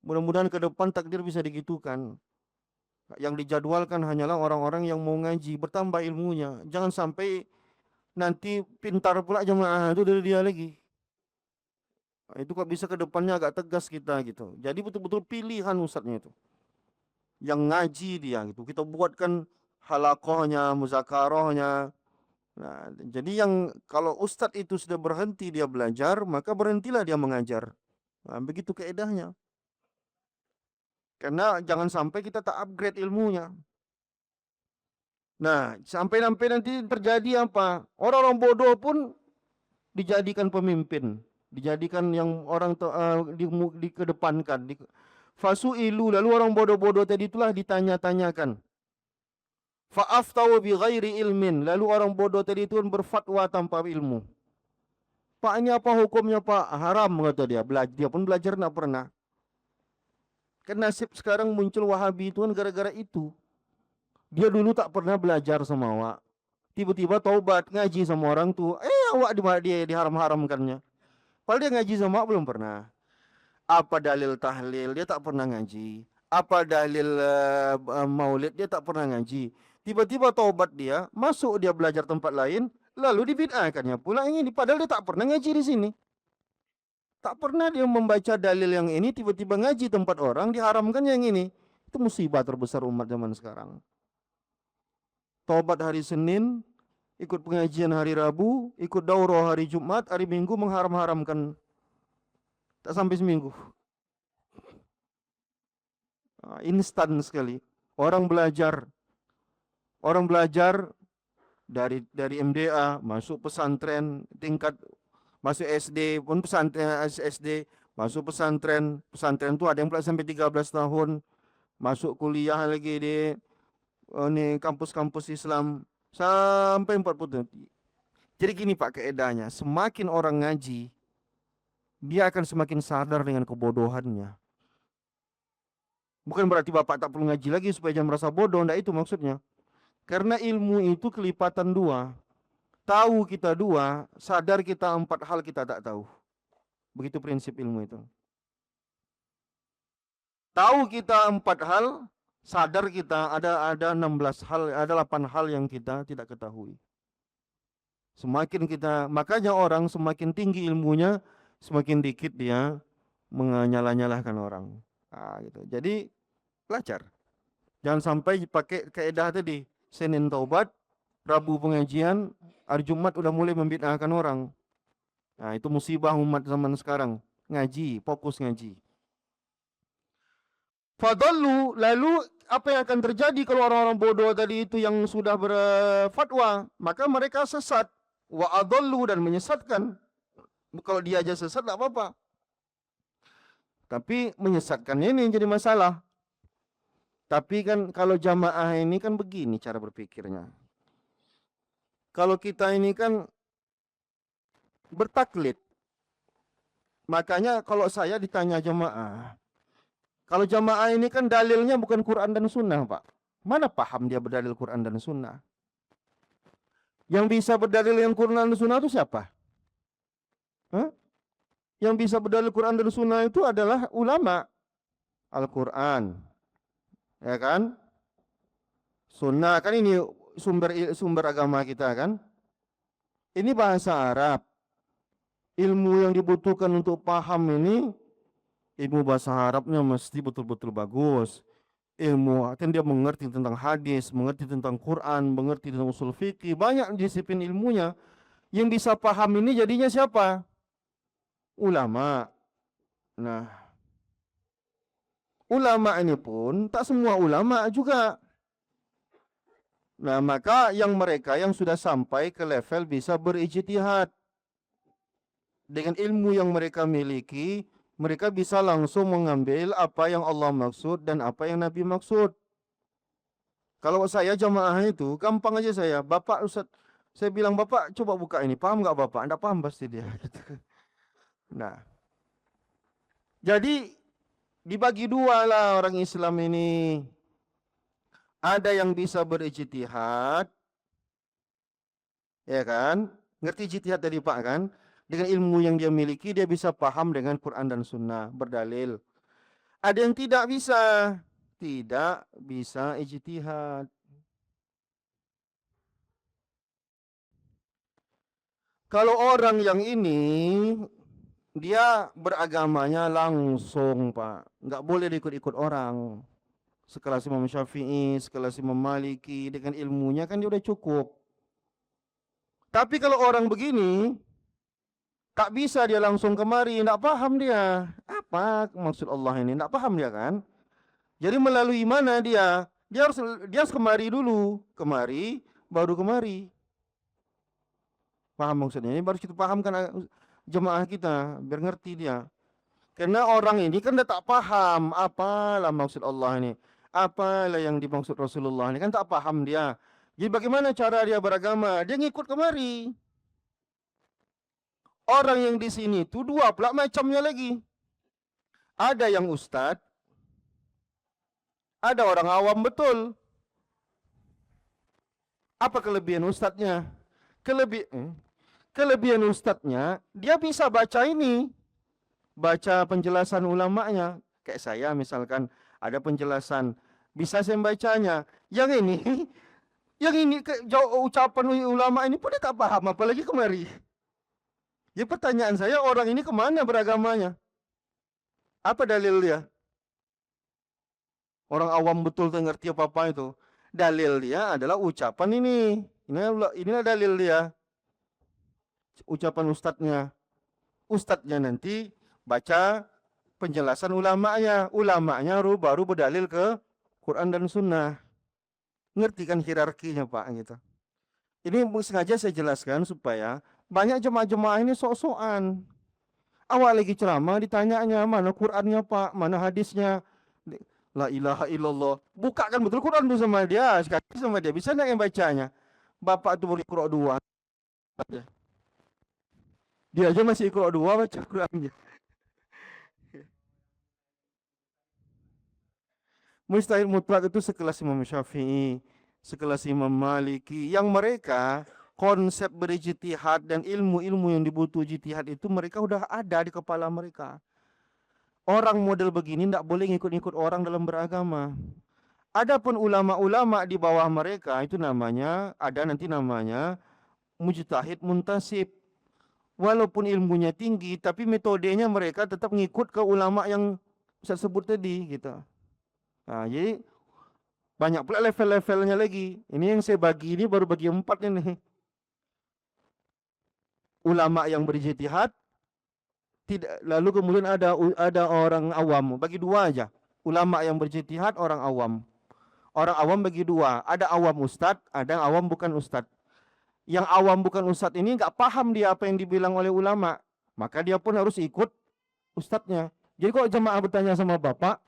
S1: Mudah-mudahan ke depan takdir bisa digitukan. Yang dijadwalkan hanyalah orang-orang yang mau ngaji, bertambah ilmunya. Jangan sampai nanti pintar pula jemaah itu dari dia lagi. Itu kok bisa ke depannya agak tegas kita gitu. Jadi betul-betul pilihan ustadznya itu. Yang ngaji dia gitu. Kita buatkan halaqahnya, muzakarahnya. Nah, jadi yang kalau ustadz itu sudah berhenti dia belajar, maka berhentilah dia mengajar. Nah, begitu kaedahnya. Karena jangan sampai kita tak upgrade ilmunya. Nah, sampai nanti terjadi apa? Orang-orang bodoh pun dijadikan pemimpin, dijadikan yang orang dikedepankan. Fasu'ilu, lalu orang bodoh-bodoh tadi itulah ditanya-tanyakan. Fa'aftau bi ghairi ilmin, lalu orang bodoh tadi itu berfatwa tanpa ilmu. Pak, ini apa hukumnya Pak? Haram, kata dia. Dia pun belajar tidak pernah. Kan nasib sekarang muncul Wahabi itu kan gara-gara itu. Dia dulu tak pernah belajar sama awak. Tiba-tiba taubat ngaji sama orang tuh. Awak dia diharam-haramkannya. Padahal dia ngaji sama awak belum pernah. Apa dalil tahlil? Dia tak pernah ngaji. Apa dalil maulid? Dia tak pernah ngaji. Tiba-tiba taubat dia, masuk dia belajar tempat lain, lalu dibid'ahkannya pula yang ini. Padahal dia tak pernah ngaji di sini. Tak pernah dia membaca dalil yang ini, tiba-tiba ngaji tempat orang, diharamkan yang ini. Itu musibah terbesar umat zaman sekarang. Taubat hari Senin, ikut pengajian hari Rabu, ikut daurah hari Jumat, hari Minggu mengharam-haramkan. Tak sampai seminggu. Instan sekali. Orang belajar dari MDA masuk pesantren tingkat, masuk SD pun pesantren SD, masuk pesantren itu ada yang pula sampai 13 tahun, masuk kuliah lagi di ini kampus-kampus Islam sampai 40 tahun. Jadi gini Pak keedahnya, semakin orang ngaji, dia akan semakin sadar dengan kebodohannya. Bukan berarti Bapak tak perlu ngaji lagi supaya jangan merasa bodoh, enggak itu maksudnya. Karena ilmu itu kelipatan dua. Tahu kita dua, sadar kita empat hal kita tak tahu. Begitu prinsip ilmu itu. Tahu kita empat hal, sadar kita ada 16 hal, ada 8 hal yang kita tidak ketahui. Semakin kita, makanya orang semakin tinggi ilmunya, semakin dikit dia menyalah-nyalahkan orang. Nah, gitu. Jadi belajar. Jangan sampai pakai kaidah tadi. Senin taubat, Rabu pengajian, hari Jumat udah mulai membid'ahkan orang. Nah, itu musibah umat zaman sekarang. Ngaji, fokus ngaji. Fadallu, lalu apa yang akan terjadi kalau orang-orang bodoh tadi itu yang sudah berfatwa? Maka mereka sesat. Wa adallu, dan menyesatkan. Kalau dia aja sesat tak apa-apa. Tapi menyesatkannya ini yang jadi masalah. Tapi kan kalau jamaah ini kan begini cara berpikirnya. Kalau kita ini kan bertaklid. Makanya kalau saya ditanya jamaah, kalau jamaah ini kan dalilnya bukan Quran dan Sunnah, Pak. Mana paham dia berdalil Quran dan Sunnah? Yang bisa berdalil yang Quran dan Sunnah itu siapa? Hah? Yang bisa berdalil Quran dan Sunnah itu adalah ulama. Al-Quran, ya kan? Sunnah kan ini sumber agama kita kan? Ini bahasa Arab. Ilmu yang dibutuhkan untuk paham ini, ilmu bahasa Arabnya mesti betul-betul bagus. Ilmu, kan dia mengerti tentang hadis, mengerti tentang Quran, mengerti tentang usul fikih, banyak disiplin ilmunya. Yang bisa paham ini jadinya siapa? Ulama. Nah, ulama ini pun tak semua ulama juga. Nah, maka mereka yang sudah sampai ke level bisa berijtihad. Dengan ilmu yang mereka miliki, mereka bisa langsung mengambil apa yang Allah maksud dan apa yang Nabi maksud. Kalau saya jamaah itu, gampang aja saya. Bapak Ustaz, saya bilang, Bapak coba buka ini. Paham nggak Bapak? Anda paham pasti dia. Nah, jadi dibagi dua lah orang Islam ini. Ada yang bisa berijtihad, ya kan? Ngerti ijtihad tadi Pak kan? Dengan ilmu yang dia miliki, dia bisa paham dengan Quran dan Sunnah, berdalil. Ada yang tidak bisa ijtihad. Kalau orang yang ini, dia beragamanya langsung Pak, nggak boleh ikut-ikut orang. Sekelas Imam Syafi'i, sekelas Imam Maliki, dengan ilmunya kan dia udah cukup. Tapi kalau orang begini, tak bisa dia langsung kemari, tak paham dia. Apa maksud Allah ini? Tak paham dia kan? Jadi melalui mana dia? Dia harus kemari dulu, kemari, baru kemari. Paham maksudnya? Ini baru kita pahamkan jemaah kita, biar ngerti dia. Karena orang ini kan tak paham apalah maksud Allah ini. Apalah yang dimaksud Rasulullah ini kan tak paham dia. Jadi bagaimana cara dia beragama? Dia ngikut kemari. Orang yang di sini itu dua pula macamnya lagi. Ada yang ustadz, ada orang awam betul. Apa kelebihan ustadznya? Kelebihan ustadznya, dia bisa baca ini. Baca penjelasan ulamanya. Kayak saya misalkan ada penjelasan, bisa saya bacanya. Yang ini, ucapan ulama ini pun dia tak paham, apalagi kemari. Ya pertanyaan saya, orang ini kemana beragamanya? Apa dalil dia? Orang awam betul tak ngerti apa-apa itu. Dalil dia adalah ucapan ini. Inilah dalil dia. Ucapan ustadznya. Ustadznya nanti baca penjelasan ulamanya. Ulamanya baru berdalil ke Quran dan Sunnah. Ngerti kan hierarkinya Pak gitu. Ini sengaja saya jelaskan supaya banyak jemaah-jemaah ini sok-sokan. Awal lagi ceramah ditanyanya mana Qurannya Pak, mana hadisnya. La ilaha illallah. Bukakan betul Quran itu sama dia, sekali sama dia. Bisa enggak yang bacanya? Bapak itu boleh Qur'an 2. Dia aja masih Qur'an 2 baca Qurannya. Mustahil mutlak itu sekelas Imam Syafi'i, sekelas Imam Maliki, yang mereka konsep berijtihad dan ilmu-ilmu yang dibutuh ijtihad itu mereka udah ada di kepala mereka. Orang model begini tidak boleh ngikut-ngikut orang dalam beragama. Adapun ulama-ulama di bawah mereka itu namanya, ada nanti namanya mujtahid muntasib. Walaupun ilmunya tinggi, tapi metodenya mereka tetap ngikut ke ulama yang saya sebut tadi gitu. Nah, jadi banyak pula level-levelnya lagi. Ini yang saya bagi ini baru bagi 4 ini. Ulama yang berijtihad, tidak, lalu kemudian ada orang awam, bagi 2 aja. Ulama yang berijtihad, orang awam. Orang awam bagi 2, ada awam ustadz, ada yang awam bukan ustadz. Yang awam bukan ustadz ini enggak paham dia apa yang dibilang oleh ulama, maka dia pun harus ikut ustadznya. Jadi kalau jemaah bertanya sama bapak,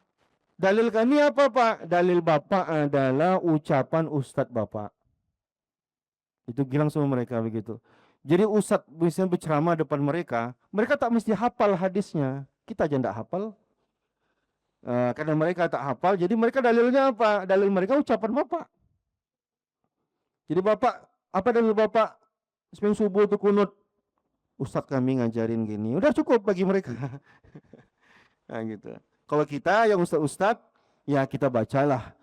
S1: dalil kami apa Pak? Dalil bapak adalah ucapan ustadz bapak. Itu bilang sama mereka begitu. Jadi ustadz bisa berceramah depan mereka, mereka tak mesti hafal hadisnya. Kita aja enggak hafal. Karena mereka tak hafal, jadi mereka dalilnya apa? Dalil mereka ucapan bapak. Jadi bapak, apa dalil bapak? Sebelum subuh itu kunut. Ustadz kami ngajarin gini. Udah cukup bagi mereka. Nah gitu. Kalau kita yang ustadz, ya kita bacalah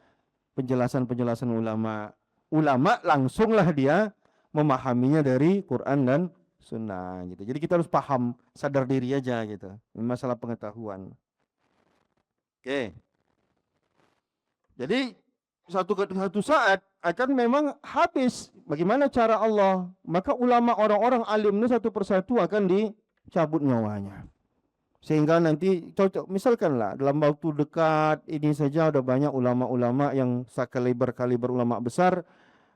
S1: penjelasan-penjelasan ulama. Ulama langsunglah dia memahaminya dari Quran dan Sunnah gitu. Jadi kita harus paham, sadar diri aja gitu. Ini masalah pengetahuan. Oke. Jadi satu saat akan memang habis. Bagaimana cara Allah? Maka ulama orang-orang alim ini satu persatu akan dicabut nyawanya. Sehingga nanti cocok, misalkanlah dalam waktu dekat ini saja ada banyak ulama-ulama yang sekaliber ulama besar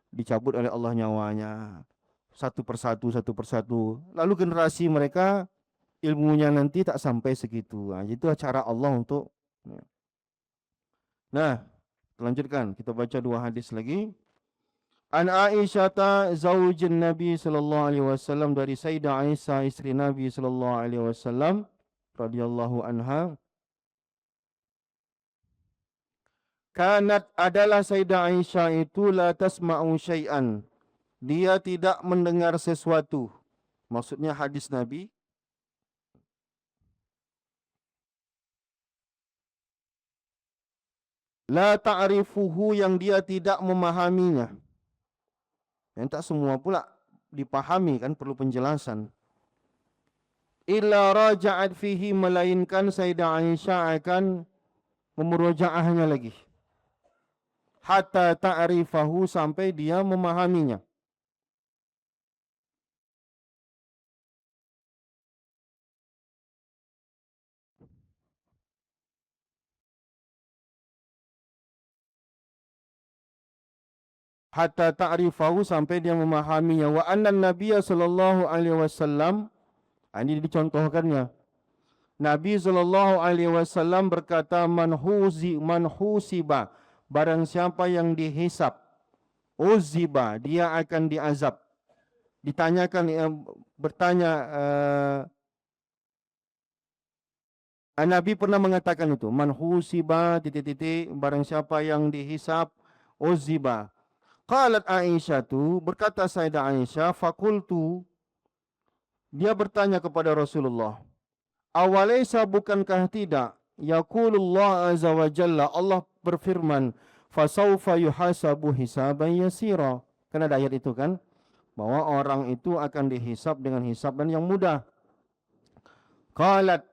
S1: dicabut oleh Allah nyawanya. Satu persatu. Lalu generasi mereka ilmunya nanti tak sampai segitu. Nah, itu cara Allah untuk. Nah, lanjutkan, kita baca 2 hadis lagi. An Aisyah zaujin Nabi sallallahu alaihi wasallam, dari Sayyidah Aisyah istri Nabi sallallahu alaihi wasallam radhiyallahu anha. Kanat, adalah Sayyidah Aisyah itu la tasma'u syai'an. Dia tidak mendengar sesuatu. Maksudnya hadis Nabi. La ta'rifuhu, yang dia tidak memahaminya. Yang tak semua pula dipahami kan, perlu penjelasan. Illa raja'at fihi, melainkan Sayyidah Aisyah akan memurojaahnya lagi. Hatta ta'rifahu, sampai dia memahaminya. hatta ta'rifahu, sampai dia memahaminya. Wa anna nabiyya sallallahu alaihi wasallam, ini dicontohkannya. Nabi sallallahu alaihi wasallam berkata, man husiba, barang siapa yang dihisap, uziba, dia akan diazab. Ditanyakan, bertanya, Nabi pernah mengatakan itu, man husiba titik-titik, barang siapa yang dihisap, uziba. Qalat Aisyah, tu berkata Sayyidah Aisyah, fakultu, dia bertanya kepada Rasulullah, awalaysa, bukankah tidak, yaqulullah azza wa jalla, Allah berfirman, fasawfa yuhasabu hisaban yasira. Kan ada ayat itu kan, bahwa orang itu akan dihisab dengan hisaban yang mudah. Qalat,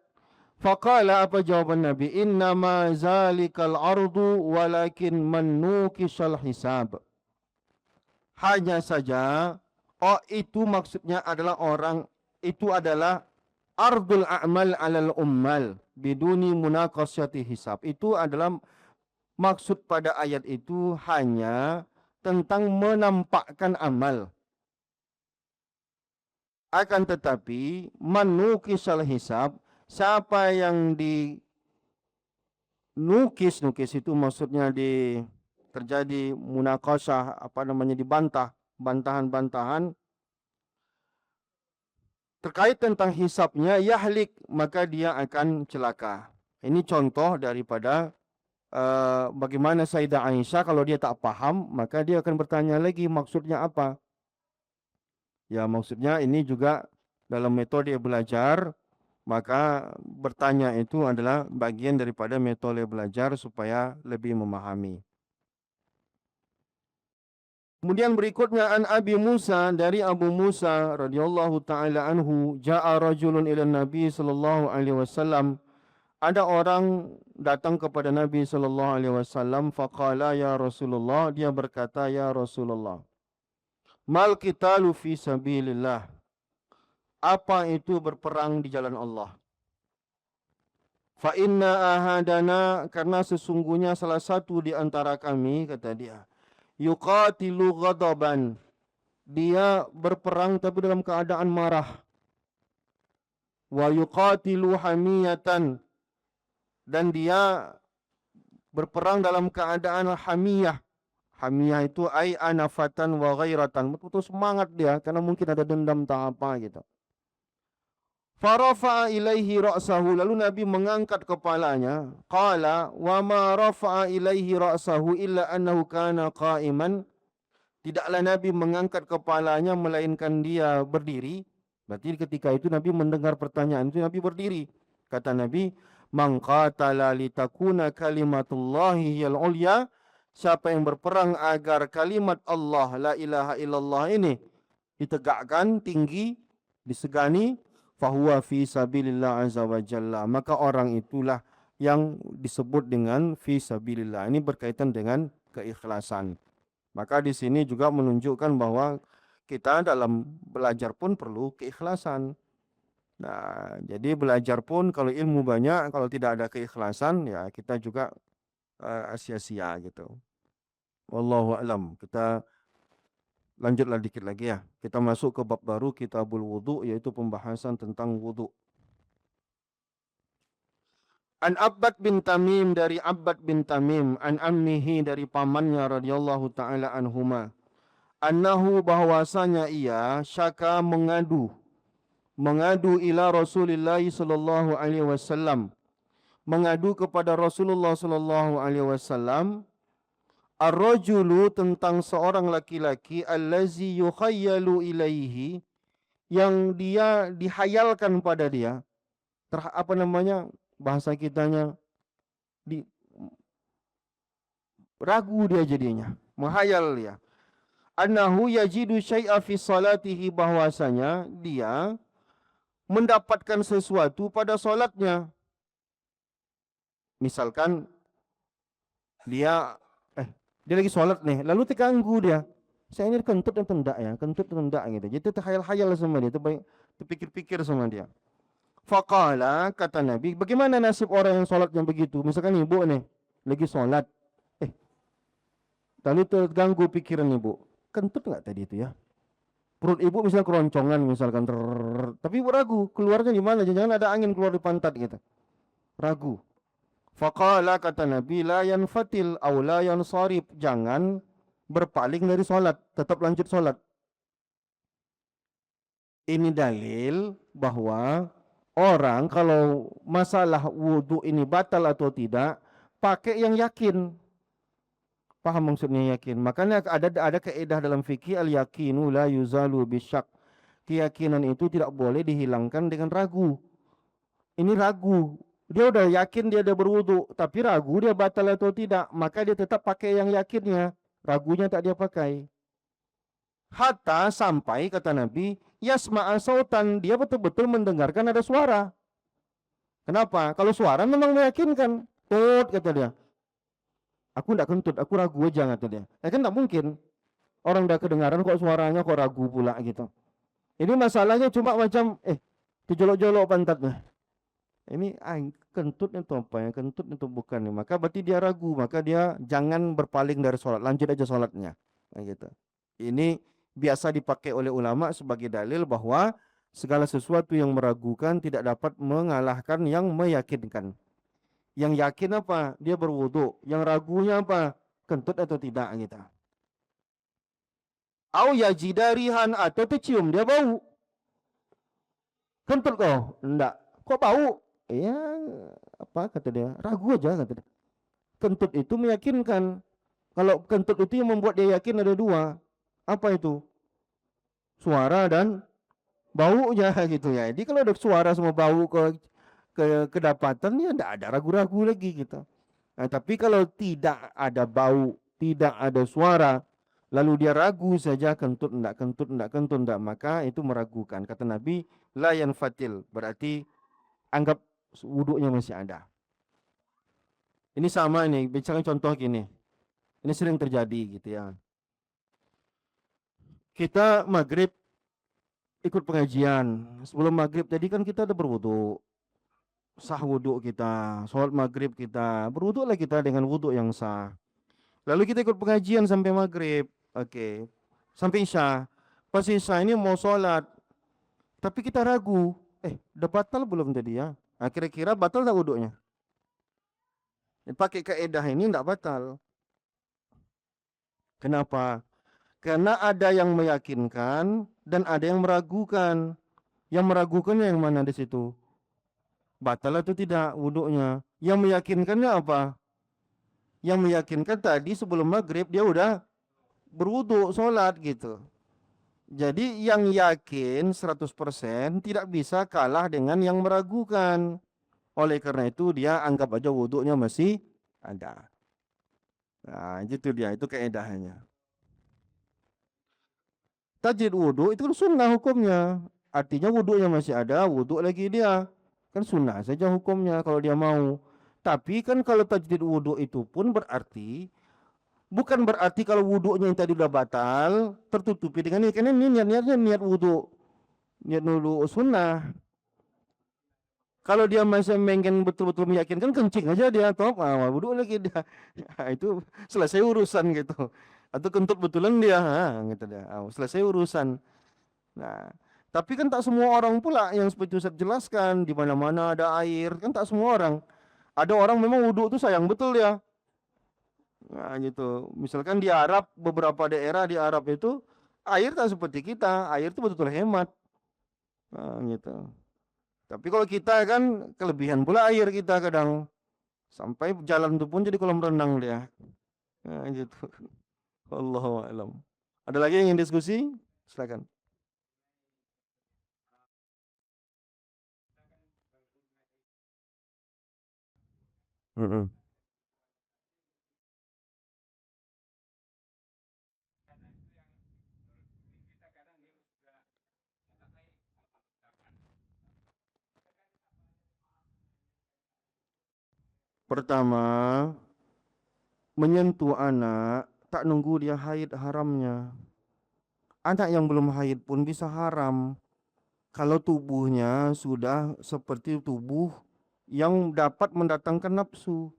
S1: faqala, apa jawaban Nabi, innama zalikal ardu walakin man nukishal hisab. Hanya saja, itu maksudnya adalah orang, itu adalah ardul a'mal alal ummal biduni munaqasyati hisab. Itu adalah maksud pada ayat itu hanya tentang menampakkan amal. Akan tetapi manukisal hisab, siapa yang nukis itu maksudnya terjadi munaqasyah, dibantah, bantahan-bantahan terkait tentang hisabnya, yahlik, maka dia akan celaka. Ini contoh daripada bagaimana Sayyidah Aisyah, kalau dia tak paham, maka dia akan bertanya lagi maksudnya apa. Ya, maksudnya ini juga dalam metode belajar, maka bertanya itu adalah bagian daripada metode belajar supaya lebih memahami. Kemudian berikutnya, an Abi Musa, dari Abu Musa radhiyallahu taala anhu, jaa rajulun ila Nabi sallallahu alaihi wasallam, ada orang datang kepada Nabi sallallahu alaihi wasallam, faqala ya Rasulullah, dia berkata, ya Rasulullah, mal qitalu fi sabilillah, apa itu berperang di jalan Allah? Fa inna ahadana, karena sesungguhnya salah satu di antara kami, kata dia, yuqatilu ghadaban, dia berperang tapi dalam keadaan marah. Wa yuqatilu hamiyatan, dan dia berperang dalam keadaan hamiyah. Hamiyah itu ai anafatan wa ghairatan, betul semangat dia karena mungkin ada dendam tak apa gitu. Farafa'a ilaihi ra'sahu, lalu Nabi mengangkat kepalanya. Qala wa ma rafa'a ilaihi ra'sahu illa annahu kana qa'iman. Tidaklah Nabi mengangkat kepalanya melainkan dia berdiri. Berarti ketika itu Nabi mendengar pertanyaan itu, Nabi berdiri. Kata Nabi, man qatala litakuna kalimatullahi hiyal ulya, siapa yang berperang agar kalimat Allah la ilaha illallah ini ditegakkan tinggi, disegani, fahuwa fi sabilillah azza wa jalla, maka orang itulah yang disebut dengan fi sabilillah. Ini berkaitan dengan keikhlasan. Maka di sini juga menunjukkan bahwa kita dalam belajar pun perlu keikhlasan. Nah, jadi belajar pun kalau ilmu banyak, kalau tidak ada keikhlasan, ya kita juga sia-sia gitu. Wallahu a'lam. Kita lanjutlah dikit lagi ya. Kita masuk ke bab baru, Kitabul Wudu, yaitu pembahasan tentang wudu. An Abbad bin Tamim, dari Abbad bin Tamim, an ammihi, dari pamannya radhiyallahu taala anhuma, annahu, bahwasanya ia, syaka, mengadu ila Rasulillah sallallahu alaihi wasallam, mengadu kepada Rasulullah sallallahu alaihi wasallam, ar-rajulu, tentang seorang laki-laki, allazi yukhayyalu ilaihi, yang dia dihayalkan pada dia, bahasa kitanya, ragu dia jadinya, menghayal dia. Annahu yajidu syai'a fi salatihi, bahwasanya dia mendapatkan sesuatu pada solatnya. Misalkan dia lagi solat nih, lalu terganggu dia. Saya ini kentut dan tendak ya, kentut dan tendak gitu. Jadi terhayal-hayal sama dia, terpikir-pikir sama dia. Faqala, kata Nabi, bagaimana nasib orang yang solat yang begitu? Misalkan ibu nih lagi solat, Lalu terganggu pikiran ibu. Kentut nggak tadi itu ya? Perut ibu misalnya keroncongan misalkan, tapi ibu ragu keluarnya di mana? Jangan ada angin keluar di pantat gitu. Ragu. Faqala, kata Nabi, la yanfatil aw la yansarif, jangan berpaling dari solat, tetap lanjut solat. Ini dalil bahwa orang kalau masalah wudhu ini batal atau tidak, pakai yang yakin. Paham maksudnya yakin? Makanya ada kaidah dalam fikih, al yakinu la yuzalu bisyak. Keyakinan itu tidak boleh dihilangkan dengan ragu. Ini ragu. Dia udah yakin dia ada berwudu, tapi ragu dia batal atau tidak, maka dia tetap pakai yang yakinnya. Ragunya tak dia pakai. Hatta sampai kata Nabi, yasma'a sautan, dia betul-betul mendengarkan ada suara. Kenapa? Kalau suara memang meyakinkan. Tut, kata dia. Aku tidak kentut, aku ragu aja, kata dia. Kan tak mungkin. Orang dah kedengaran kok suaranya kok ragu pula gitu. Ini masalahnya cuma macam dijolok-jolok pantatnya. Ini kentut itu apa ya? Kentut itu bukan. Maka berarti dia ragu, maka dia jangan berpaling dari sholat, lanjut aja sholatnya. Nah, gitu. Ini biasa dipakai oleh ulama sebagai dalil bahwa segala sesuatu yang meragukan tidak dapat mengalahkan yang meyakinkan. Yang yakin apa? Dia berwudu. Yang ragunya apa? Kentut atau tidak gitu. Au yajidarihan, atau tercium dia bau. Kentut kau? Enggak. Kok bau? Ya, apa kata dia? Ragu aja kata dia. Kentut itu meyakinkan. Kalau kentut itu yang membuat dia yakin ada dua. Apa itu? Suara dan baunya gitu ya. Jadi kalau ada suara sama bau kedapatan ya enggak ada ragu-ragu lagi gitu. Nah, tapi kalau tidak ada bau, tidak ada suara, lalu dia ragu saja kentut enggak, maka itu meragukan. Kata Nabi, la yanfatil, berarti anggap wuduknya masih ada. Ini sama ini, bicara contoh gini. Ini sering terjadi gitu ya. Kita maghrib ikut pengajian. Sebelum maghrib tadi kan kita ada berwudu. Sah wuduk kita, sholat maghrib kita, berwuduklah kita dengan wuduk yang sah. Lalu kita ikut pengajian sampai maghrib. Oke. Sampai isya. Pas isya ini mau sholat. Tapi kita ragu. Udah batal belum tadi ya? Nah, kira-kira batal tak wuduknya? Pakai kaidah ini tidak batal. Kenapa? Karena ada yang meyakinkan dan ada yang meragukan. Yang meragukannya yang mana di situ? Batal atau tidak wuduknya? Yang meyakinkannya apa? Yang meyakinkan tadi sebelum maghrib dia udah berwuduk, sholat gitu. Jadi yang yakin 100% tidak bisa kalah dengan yang meragukan. Oleh karena itu dia anggap aja wuduknya masih ada. Nah, itu dia, itu kaedahnya. Tajdid wudhu itu kan sunnah hukumnya. Artinya wuduknya masih ada, wuduk lagi dia. Kan sunnah saja hukumnya kalau dia mau. Tapi kan kalau tajdid wudhu itu pun berarti, bukan berarti kalau wuduknya yang tadi udah batal, tertutupi dengan ini. Karena ini niatnya niat wudhu. Niat wudhu sunnah. Kalau dia masih pengen betul-betul meyakinkan, kencing aja dia, top, wudhu lagi dia. Itu selesai urusan gitu. Atau kentut betulan dia, gitu dia. Selesai urusan. Nah, tapi kan tak semua orang pula yang seperti Ustaz jelaskan, di mana-mana ada air, kan tak semua orang. Ada orang memang wudhu itu sayang betul dia. Nah, gitu. Misalkan di Arab, beberapa daerah di Arab itu air tak seperti kita, air itu betul-betul hemat. Nah, gitu. Tapi kalau kita kan kelebihan pula air kita kadang. Sampai jalan itu pun jadi kolam renang dia. Nah, gitu. Wallahu a'lam. Ada lagi yang ingin diskusi? Silakan. Mm-mm. Pertama, menyentuh anak tak nunggu dia haid haramnya. Anak yang belum haid pun bisa haram kalau tubuhnya sudah seperti tubuh yang dapat mendatangkan nafsu.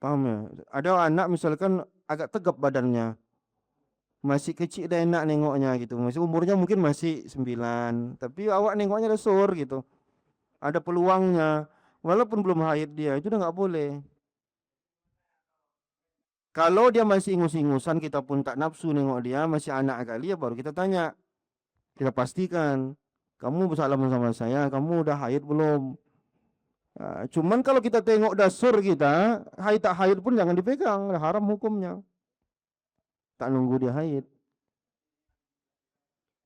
S1: Paham ya? Ada anak misalkan agak tegap badannya, masih kecil dah enak nengoknya gitu. Masih umurnya mungkin masih 9, tapi awak nengoknya dah sur gitu. Ada peluangnya. Walaupun belum haid dia, itu udah nggak boleh. Kalau dia masih ingus-ingusan, kita pun tak nafsu nengok dia, masih anak kali ya baru kita tanya. Kita pastikan, kamu bersalaman sama saya, kamu udah haid belum? Cuman kalau kita tengok dasur kita, haid tak haid pun jangan dipegang, haram hukumnya. Tak nunggu dia haid.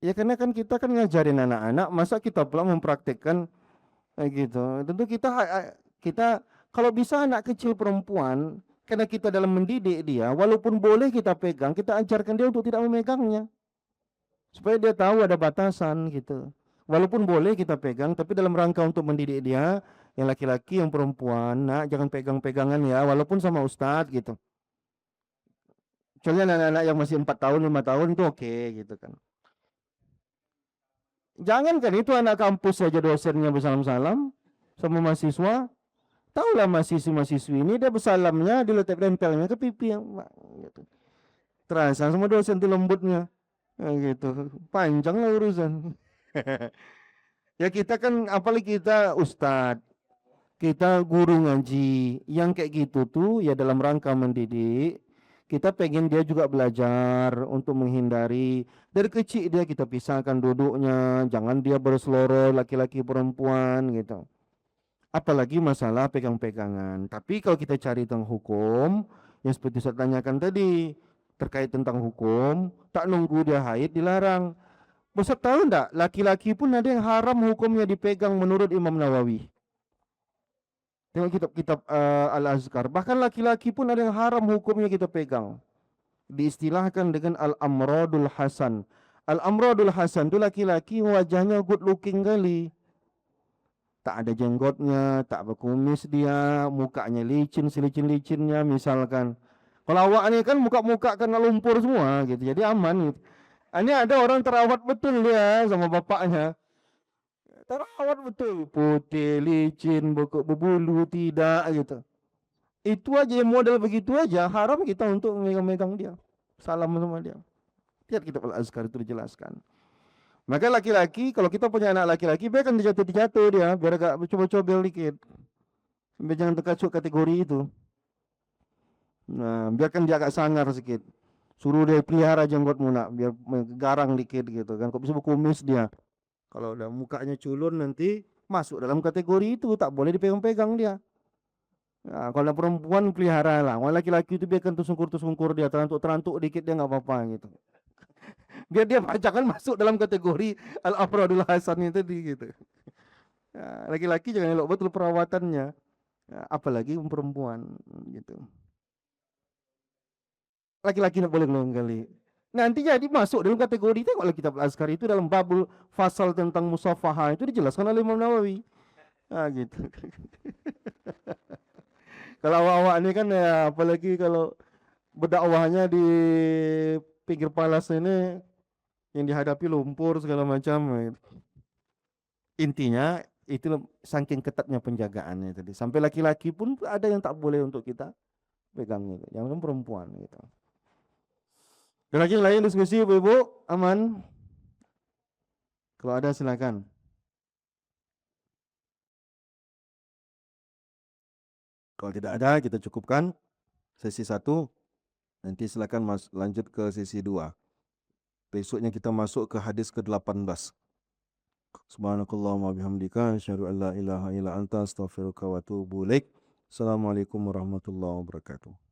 S1: Ya karena kan kita kan ngajarin anak-anak, masa kita pula mempraktekkan kayak gitu. Tentu kita kalau bisa anak kecil perempuan, karena kita dalam mendidik dia, walaupun boleh kita pegang, kita ajarkan dia untuk tidak memegangnya, supaya dia tahu ada batasan gitu. Walaupun boleh kita pegang, tapi dalam rangka untuk mendidik dia, yang laki-laki, yang perempuan, nak jangan pegang-pegangan ya, walaupun sama ustadz gitu. Kecuali anak-anak yang masih 4 tahun, 5 tahun itu oke gitu kan. Jangan kan itu anak kampus saja dosennya bersalam-salam sama mahasiswa. Tahulah mahasiswi-mahasiswi ini dia bersalamnya diletak tempelnya ke pipi yang gitu. Terasa sama dosen itu lembutnya. Gitu. Panjang lah urusan. Ya kita kan apalagi kita ustadz, kita guru ngaji, yang kayak gitu tuh ya dalam rangka mendidik. Kita pengen dia juga belajar untuk menghindari dari kecil dia kita pisahkan duduknya, jangan dia berseloroh laki-laki perempuan gitu. Apalagi masalah pegang-pegangan. Tapi kalau kita cari tentang hukum, yang seperti saya tanyakan tadi, terkait tentang hukum, tak nunggu dia haid dilarang. Ustaz tahu enggak, laki-laki pun ada yang haram hukumnya dipegang menurut Imam Nawawi. Tengok kitab-kitab Al-Azkar. Bahkan laki-laki pun ada yang haram hukumnya kita pegang. Diistilahkan dengan Al-Amradul Hasan. Al-Amradul Hasan itu laki-laki wajahnya good looking kali. Tak ada jenggotnya, tak berkumis dia, mukanya licin, selicin-licinnya misalkan. Kalau awak ni kan muka-muka kena lumpur semua gitu, jadi aman gitu. Ini ada orang terawat betul dia sama bapaknya. Terawat betul, putih, licin, berbulu tidak gitu. Itu aja yang model begitu aja, haram kita untuk megang-megang dia. Salam sama dia. Lihat kitab Al-Azkar itu dijelaskan. Maka laki-laki, kalau kita punya anak laki-laki, biarkan dijatuh-dijatuh dia, biar agak coba-coba dikit. Sampai jangan terkacau kategori itu. Nah, biarkan dia agak sangar sedikit. Suruh dia pelihara jenggotmu nak, biar garang dikit gitu kan. Kok bisa berkumis dia. Kalau udah mukanya culun nanti masuk dalam kategori itu, tak boleh dipegang-pegang dia. Nah, kalau perempuan pelihara lah. Kalau laki-laki itu biarkan tersungkur-tersungkur dia, terantuk-terantuk dikit dia nggak apa-apa gitu. Biar dia jangan masuk dalam kategori al-afradul hasan itu tadi gitu. Nah, laki-laki jangan elok betul perawatannya. Nah, apalagi perempuan gitu. Laki-laki tidak boleh ngelong kali. Nanti jadi masuk dalam kategori itu kalau kitab Al-Azkar itu dalam babul fasal tentang musafaha itu dijelaskan oleh Imam Nawawi. Ah gitu. Kalau awak-awak ini kan ya apalagi kalau berdakwahnya di pinggir palas ini yang dihadapi lumpur segala macam gitu. Intinya itu saking ketatnya penjagaannya tadi. Sampai laki-laki pun ada yang tak boleh untuk kita pegang gitu. Jangan perempuan gitu. Dan lagi lain diskusi Ibu-ibu aman? Kalau ada silakan. Kalau tidak ada kita cukupkan sesi 1. Nanti silakan lanjut ke sesi 2. Besoknya kita masuk ke hadis ke-18. Subhanakallahumma bihamdika asyhadu an la ilaha illa anta astaghfiruka wa atubu ilaik. Assalamualaikum warahmatullahi wabarakatuh.